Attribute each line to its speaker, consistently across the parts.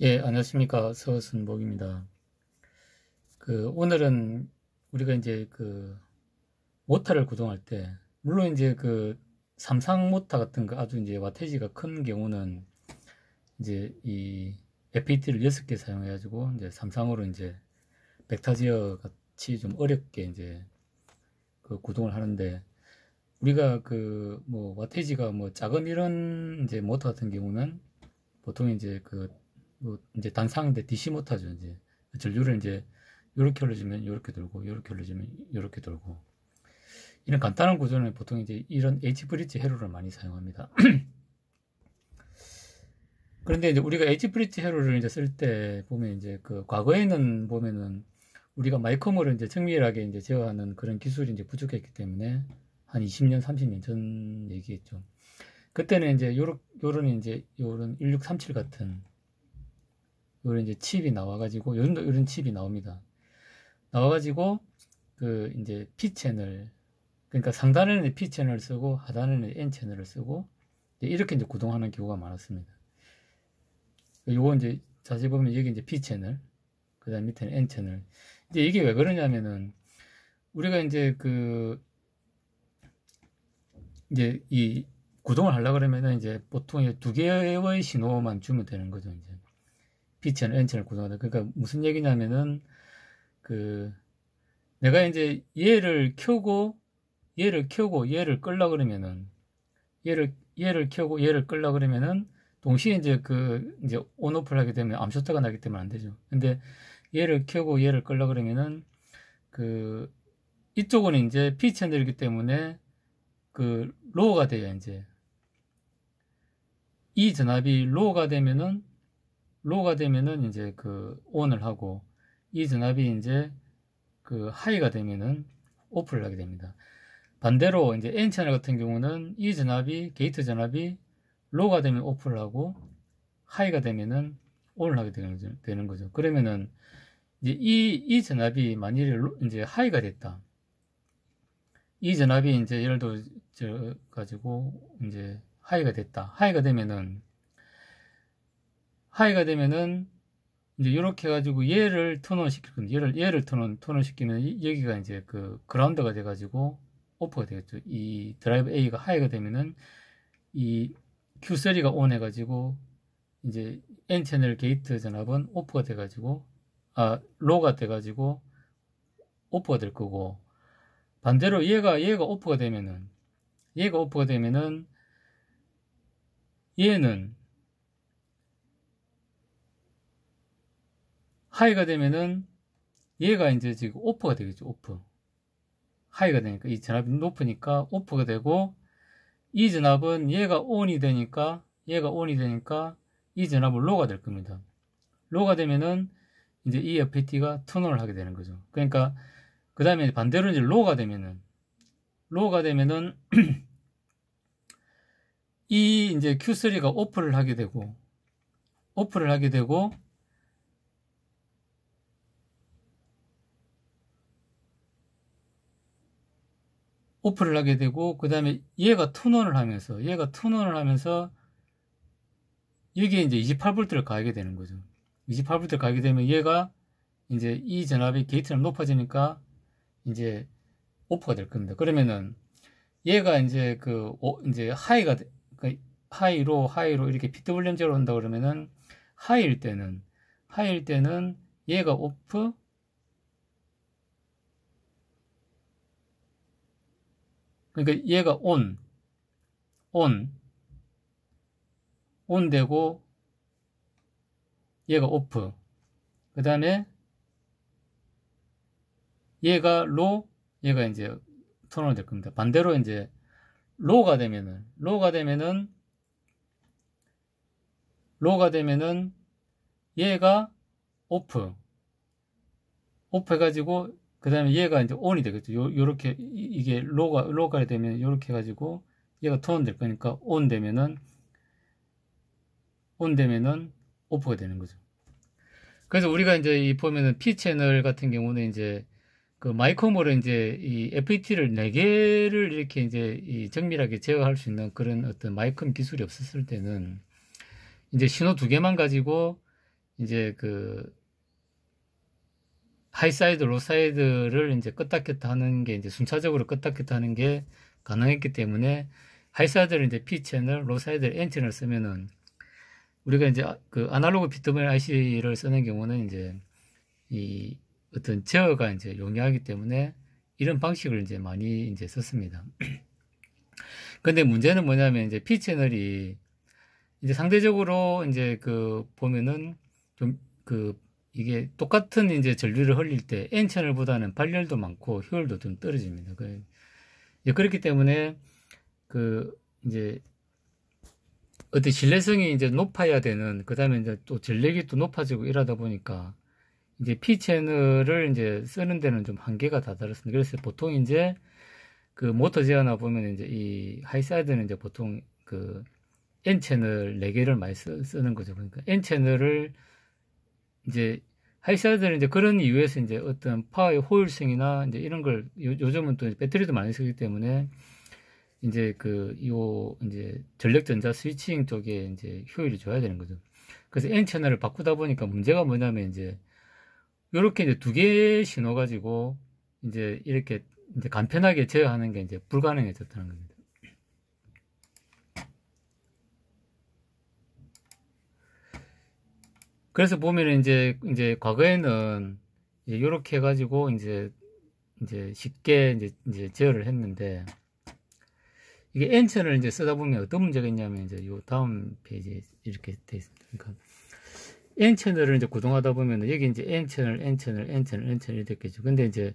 Speaker 1: 예, 안녕하십니까. 서순복입니다. 오늘은 우리가 이제 모터를 구동할 때, 물론 이제 삼상 모터 같은 거 아주 이제 와테지가 큰 경우는 이제 이 FET를 6개 사용해가지고 이제 삼상으로 이제 벡터지어 같이 좀 어렵게 이제 구동을 하는데, 우리가 와테지가 작은 이런 이제 모터 같은 경우는 보통 이제 이제 단상인데 DC 모터죠. 이제 전류를 이제 이렇게 올려주면 이렇게 돌고, 이렇게 올려주면 이렇게 돌고, 이런 간단한 구조는 보통 이제 이런 H브릿지 회로를 많이 사용합니다. 그런데 이제 우리가 H브릿지 회로를 이제 쓸 때 보면 이제 과거에는 보면은 우리가 마이크로를 이제 정밀하게 이제 제어하는 그런 기술이 이제 부족했기 때문에 한 20년, 30년 전 얘기했죠. 그때는 이제 요런 1637 같은 요런 이제 칩이 나와가지고, 요즘도 이런 칩이 나옵니다. 나와가지고, 이제 P채널, 그러니까 상단에는 P채널을 쓰고, 하단에는 N채널을 쓰고, 이렇게 이제 구동하는 경우가 많았습니다. 요거 이제 자세히 보면 여기 이제 P채널, 그 다음 밑에는 N채널. 이제 이게 왜 그러냐면은, 우리가 이제 이제 이 구동을 하려고 그러면은 이제 보통 두 개의 신호만 주면 되는 거죠, 이제. P채널, N채널 구동하다. 그러니까 무슨 얘기냐면은, 내가 이제 얘를 켜고 얘를 끌라 그러면은, 얘를 켜고 얘를 끌라 그러면은, 동시에 이제 이제 온오프를 하게 되면 암쇼트가 나기 때문에 안 되죠. 근데 얘를 켜고 얘를 끌라 그러면은, 이쪽은 이제 P채널이기 때문에, 로우가 돼요, 이제. 이 전압이 로우가 되면은 이제 온을 하고, 이 전압이 이제 하이가 되면은 오프를 하게 됩니다. 반대로 이제 N채널 같은 경우는 이 전압이, 게이트 전압이 로우가 되면 오프를 하고, 하이가 되면은 온을 하게 되는 거죠. 그러면은 이제 이 전압이 만일에 이제 하이가 됐다. 이 전압이 이제 예를 들어 가지고 이제 하이가 됐다. 하이가 되면은 이제 이렇게 해가지고 얘를 턴온 시킬 건데, 얘를 턴온 시키면 여기가 이제 그라운드가 돼가지고 오프가 되겠죠. 이 드라이브 A가 하이가 되면은 이 Q3가 온 해가지고 이제 N 채널 게이트 전압은 오프가 돼가지고, 로우가 돼가지고 오프가 될 거고, 반대로 얘가 오프가 되면은 얘는 하이가 되면은 얘가 이제 지금 오프가 되겠죠. 오프. 하이가 되니까 이 전압이 높으니까 오프가 되고, 이 전압은 얘가 온이 되니까 이 전압은 로우가 될 겁니다. 로우가 되면은 이제 이 FET가 턴온을 하게 되는 거죠. 그러니까 그 다음에 반대로 이제 로우가 되면은 이 이제 Q3가 오프를 하게 되고 그 다음에 얘가 턴온을 하면서 여기에 이제 28V를 가하게 되는 거죠. 28V를 가하게 되면 얘가 이제 이 전압이 게이트는 높아지니까 이제 오프가 될 겁니다. 그러면은 얘가 이제 이제 하이로 이렇게 PWM제로 한다 그러면은 하이일 때는 얘가 오프, 그러니까 얘가 온 되고 얘가 오프, 그 다음에 얘가 이제 턴온이 될 겁니다. 반대로 이제 로우가 되면은 얘가 오프 해가지고, 그 다음에 얘가 이제 온이 되겠죠. 요렇게 이게 로우가 되면 요렇게 해가지고 얘가 턴온 될 거니까 온 되면은 오프가 되는 거죠. 그래서 우리가 이제 보면은 P채널 같은 경우는 이제 마이크로모를 이제 이 FET를 4개를 이렇게 이제 정밀하게 제어할 수 있는 그런 어떤 마이크롬 기술이 없었을 때는 이제 신호 2개만 가지고 이제 그 하이사이드, 로사이드를 이제 껐다 켰다 하는 게 이제 순차적으로 껐다 켰다 하는 게 가능했기 때문에 하이사이드를 이제 P 채널, 로사이드를 N 채널 쓰면은 우리가 이제 그 아날로그 빗더블 IC를 쓰는 경우는 이제 이 어떤 제어가 이제 용이하기 때문에 이런 방식을 이제 많이 이제 썼습니다. 근데 문제는 뭐냐면 이제 P 채널이 이제 상대적으로 이제 그 보면은 좀 그 이게 똑같은 이제 전류를 흘릴 때 N 채널보다는 발열도 많고 효율도 좀 떨어집니다. 그렇기 때문에 그 이제 어떤 신뢰성이 이제 높아야 되는, 그 다음에 이제 또 전력이 또 높아지고 이러다 보니까 이제 P 채널을 이제 쓰는 데는 좀 한계가 다다랐습니다. 그래서 보통 이제 그 모터 제어나 보면 이제 이 하이사이드는 이제 보통 그 N 채널 4개를 많이 쓰는 거죠. 그러니까 N 채널을 이제 하이사이드는 이제 그런 이유에서 이제 어떤 파워의 호율성이나 이제 이런 걸 요즘은 또 배터리도 많이 쓰기 때문에 이제 이제 전력전자 스위칭 쪽에 이제 효율이 좋아야 되는 거죠. 그래서 N 채널을 바꾸다 보니까 문제가 뭐냐면 이제 요렇게 이제 2개 신호 가지고 이제 이렇게 이제 간편하게 제어하는 게 이제 불가능해졌다는 겁니다. 그래서 보면은 이제 과거에는 요렇게 해가지고 이제 쉽게 이제 제어를 했는데, 이게 N채널을 이제 쓰다 보면 어떤 문제가 있냐면 이제 요 다음 페이지에 이렇게 돼 있습니다. 그러니까 N채널을 이제 구동하다 보면 여기 이제 N채널 이렇게 됐겠죠. 근데 이제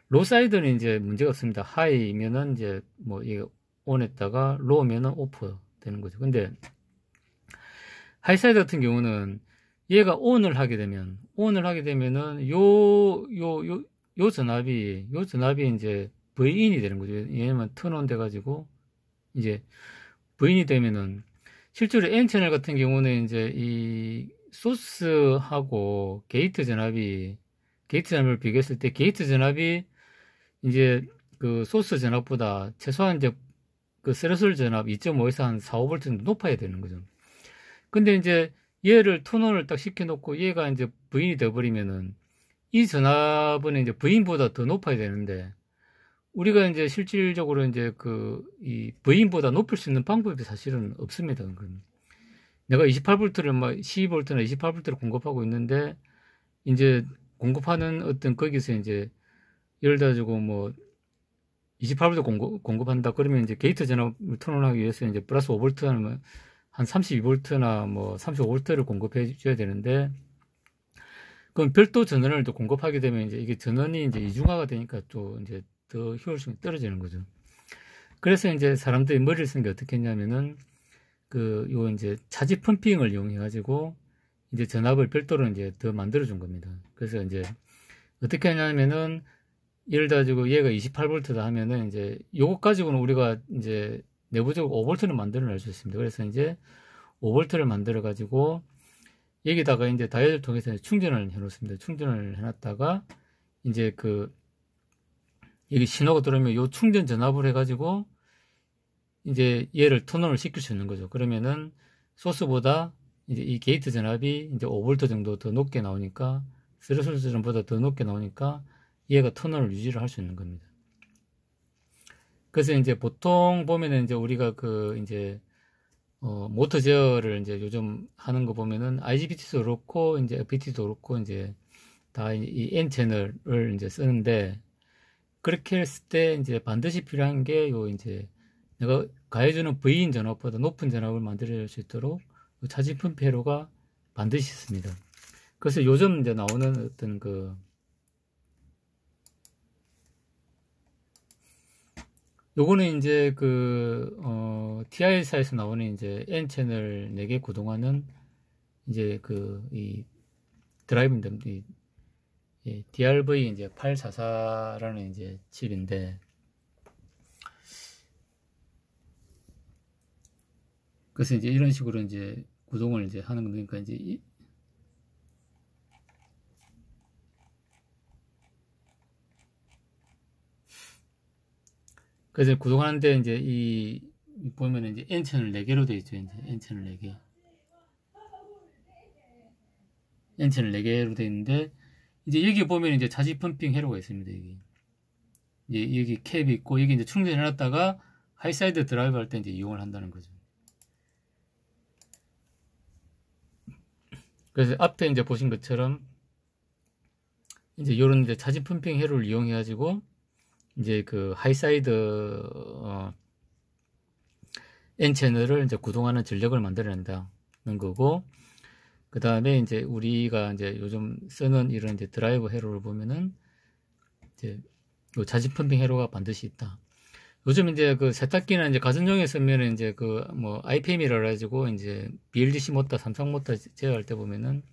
Speaker 1: 로사이드는 이제 문제가 없습니다. 하이면은 이제 뭐 이게 온 했다가 로우면은 오프 되는 거죠. 근데 하이사이드 같은 경우는 얘가 온을 하게 되면은 요 전압이 이제 V인이 되는 거죠. 얘네만 턴온 돼가지고 이제 V인이 되면은 실제로 N 채널 같은 경우는 이제 이 소스하고 게이트 전압을 비교했을 때 게이트 전압이 이제 그 소스 전압보다 최소한 이제 그 세로솔 전압 2.5에서 한 4, 5V 정도 높아야 되는 거죠. 근데 이제 얘를 턴온을 딱 시켜놓고 얘가 이제 V인이 되어버리면은 이 전압은 이제 V인보다 더 높아야 되는데, 우리가 이제 실질적으로 이제 이 V인보다 높일 수 있는 방법이 사실은 없습니다. 내가 28V를 막 12V나 28V를 공급하고 있는데, 이제 공급하는 어떤 거기서 이제 예를 들어가지고 뭐 28V 공급한다 그러면 이제 게이트 전압을 턴온하기 위해서 이제 플러스 5V 하면 한 32V나 뭐 35V를 공급해 줘야 되는데, 그럼 별도 전원을 또 공급하게 되면 이제 이게 전원이 이제 이중화가 되니까 또 이제 더 효율성이 떨어지는 거죠. 그래서 이제 사람들이 머리를 쓴 게 어떻게 했냐면은 요 이제 차지 펌핑을 이용해 가지고 이제 전압을 별도로 이제 더 만들어 준 겁니다. 그래서 이제 어떻게 하냐면은 예를 들어가지고 얘가 28V다 하면은 이제 요것 가지고는 우리가 이제 내부적으로 5V를 만들어낼 수 있습니다. 그래서 이제 5V를 만들어 가지고 여기다가 이제 다이од을 통해서 충전을 해 놓습니다. 충전을 해 놨다가 이제 여기 신호가 들어오면 요 충전 전압을 해 가지고 이제 얘를 턴온을 시킬 수 있는 거죠. 그러면은 소스보다 이제 이 게이트 전압이 이제 5V 정도 더 높게 나오니까, 스레솔 전압보다 더 높게 나오니까 얘가 턴온을 유지를 할 수 있는 겁니다. 그래서 이제 보통 보면은 이제 우리가 이제 모터 제어를 이제 요즘 하는 거 보면은 IGBT도 그렇고 이제 FBT도 그렇고 이제 다 이 N 채널을 이제 쓰는데, 그렇게 했을 때 이제 반드시 필요한 게 요 이제 내가 가해주는 V인 전압보다 높은 전압을 만들 수 있도록 차지 펌프 회로가 반드시 있습니다. 그래서 요즘 이제 나오는 어떤 요거는 이제 TI사에서 나오는 이제 N 채널 4개 구동하는 이제 이 드라이브인데, DRV 이제 844라는 이제 칩인데, 그래서 이제 이런 식으로 이제 구동을 이제 하는 거니까 이제 그래서 구동하는데 이제 보면은 이제 N 채널 4개로 되어 있죠. 이제 N 채널 4개. N채널 4개로 되어 있는데, 이제 여기 보면 이제 자지 펌핑 회로가 있습니다. 여기. 이제 여기 캡이 있고, 여기 이제 충전해놨다가 하이사이드 드라이브 할 때 이제 이용을 한다는 거죠. 그래서 앞에 이제 보신 것처럼, 이제 요런 이제 자지 펌핑 회로를 이용해가지고, 이제 그 하이사이드, N채널을 이제 구동하는 전력을 만들어낸다는 거고, 그 다음에 이제 우리가 이제 요즘 쓰는 이런 이제 드라이브 회로를 보면은, 이제 요 자지 펌핑 회로가 반드시 있다. 요즘 이제 그 세탁기나 이제 가전용에 쓰면은 이제 그 뭐 IPM이라 가지고 이제 BLDC 모터, 삼성 모터 제어할 때 보면은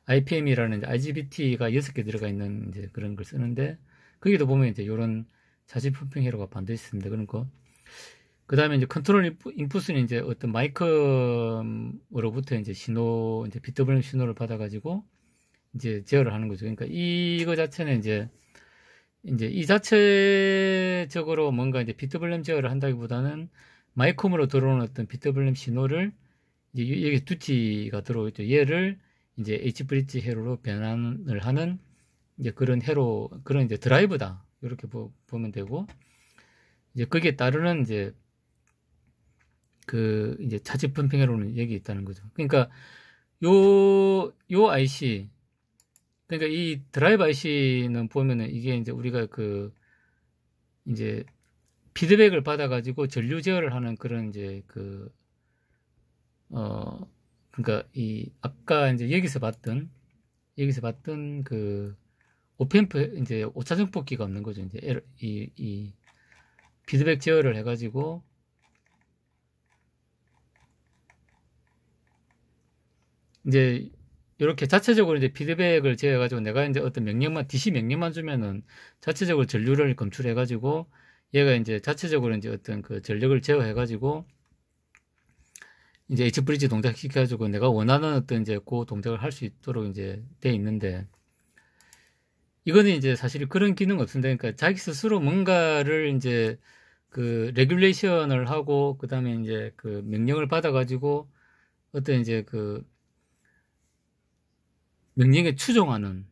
Speaker 1: IPM이라는 이제 IGBT가 6개 들어가 있는 이제 그런 걸 쓰는데, 거기도 보면 이제 요런 자지 펌핑 회로가 반드시 있습니다. 그런 거. 그 다음에 이제 컨트롤 인풋은 이제 어떤 마이크로부터 이제 신호, 이제 PWM 신호를 받아가지고 이제 제어를 하는 거죠. 그러니까 이거 자체는 이제 이 자체적으로 뭔가 이제 PWM 제어를 한다기보다는 마이컴으로 들어오는 어떤 PWM 신호를 이제 여기 두티가 들어오죠. 얘를 이제 H브릿지 회로로 변환을 하는 이제 그런 회로, 그런 이제 드라이브다. 이렇게 보면 되고, 이제 거기에 따르는 이제 그 이제 자지 펌핑 회로는 여기 있다는 거죠. 그러니까 요 IC, 그러니까 이 드라이브 IC는 보면은 이게 이제 우리가 그 이제 피드백을 받아가지고 전류 제어를 하는 그런 이제 그 그러니까 이 아까 이제 여기서 봤던 그 오펜프 이제 오차전 뽑기가 없는 거죠. 이제 이 피드백 제어를 해가지고 이제 이렇게 자체적으로 이제 피드백을 제어해가지고 내가 이제 어떤 명령만, DC 명령만 주면은 자체적으로 전류를 검출해가지고 얘가 이제 자체적으로 이제 어떤 그 전력을 제어해가지고 이제 H브릿지 동작 시켜가지고 내가 원하는 어떤 이제 그 동작을 할 수 있도록 이제 돼 있는데, 이거는 이제 사실 그런 기능 없습니다. 그러니까 자기 스스로 뭔가를 이제 그 레귤레이션을 하고, 그 다음에 이제 그 명령을 받아가지고 어떤 이제 그 명령에 추종하는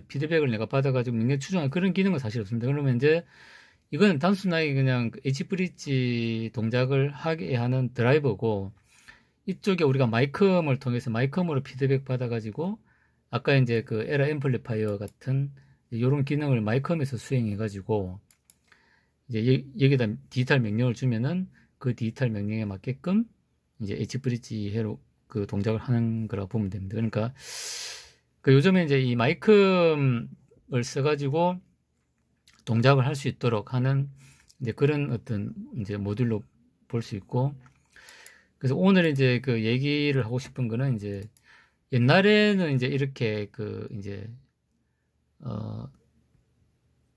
Speaker 1: 피드백을 내가 받아가지고 명령에 추종하는 그런 기능은 사실 없습니다. 그러면 이제 이거는 단순하게 그냥 H브릿지 동작을 하게 하는 드라이버고, 이쪽에 우리가 마이컴을 통해서 마이컴으로 피드백 받아가지고 아까 이제 그 에러 앰플리파이어 같은 이런 기능을 마이컴에서 수행해가지고 이제 여기다 디지털 명령을 주면은 그 디지털 명령에 맞게끔 이제 H브릿지 회로 그 동작을 하는 거라고 보면 됩니다. 그러니까 그 요즘에 이제 이 마이컴을 써가지고 동작을 할 수 있도록 하는 이제 그런 어떤 이제 모듈로 볼 수 있고, 그래서 오늘 이제 그 얘기를 하고 싶은 거는 이제 옛날에는 이제 이렇게 그 이제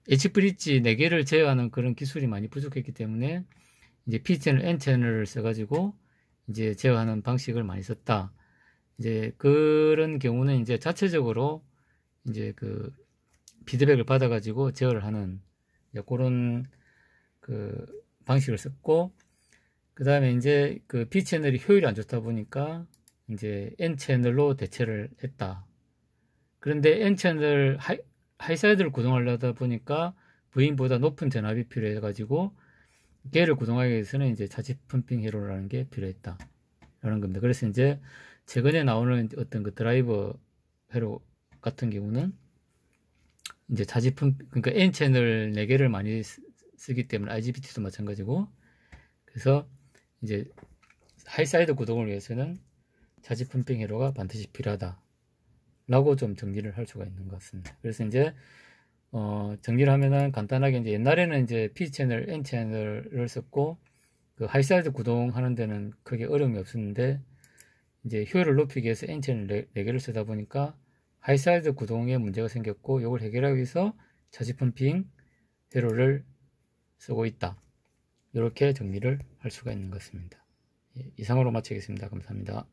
Speaker 1: H브릿지 4개를 제어하는 그런 기술이 많이 부족했기 때문에 이제 P채널, N채널을 써가지고 이제 제어하는 방식을 많이 썼다. 이제 그런 경우는 이제 자체적으로 이제 그 피드백을 받아가지고 제어를 하는 그런 그 방식을 썼고, 그 다음에 이제 그 B채널이 효율이 안 좋다 보니까 이제 N채널로 대체를 했다. 그런데 N채널 하이사이드를 구동하려다 보니까 V인보다 높은 전압이 필요해가지고 걔를 구동하기 위해서는 이제 자지 펌핑 회로라는 게 필요했다. 라는 겁니다. 그래서 이제 최근에 나오는 어떤 그 드라이버 회로 같은 경우는 이제 자지 펌핑, 그러니까 N채널 4개를 많이 쓰기 때문에 IGBT도 마찬가지고, 그래서 이제 하이사이드 구동을 위해서는 자지 펌핑 회로가 반드시 필요하다. 라고 좀 정리를 할 수가 있는 것 같습니다. 그래서 이제 정리를 하면은 간단하게 이제 옛날에는 이제 P채널, N채널을 썼고 그 하이사이드 구동하는 데는 크게 어려움이 없었는데, 이제 효율을 높이기 위해서 N채널 4개를 쓰다 보니까 하이사이드 구동에 문제가 생겼고, 이걸 해결하기 위해서 자지 펌핑 회로를 쓰고 있다. 이렇게 정리를 할 수가 있는 것 같습니다. 이상으로 마치겠습니다. 감사합니다.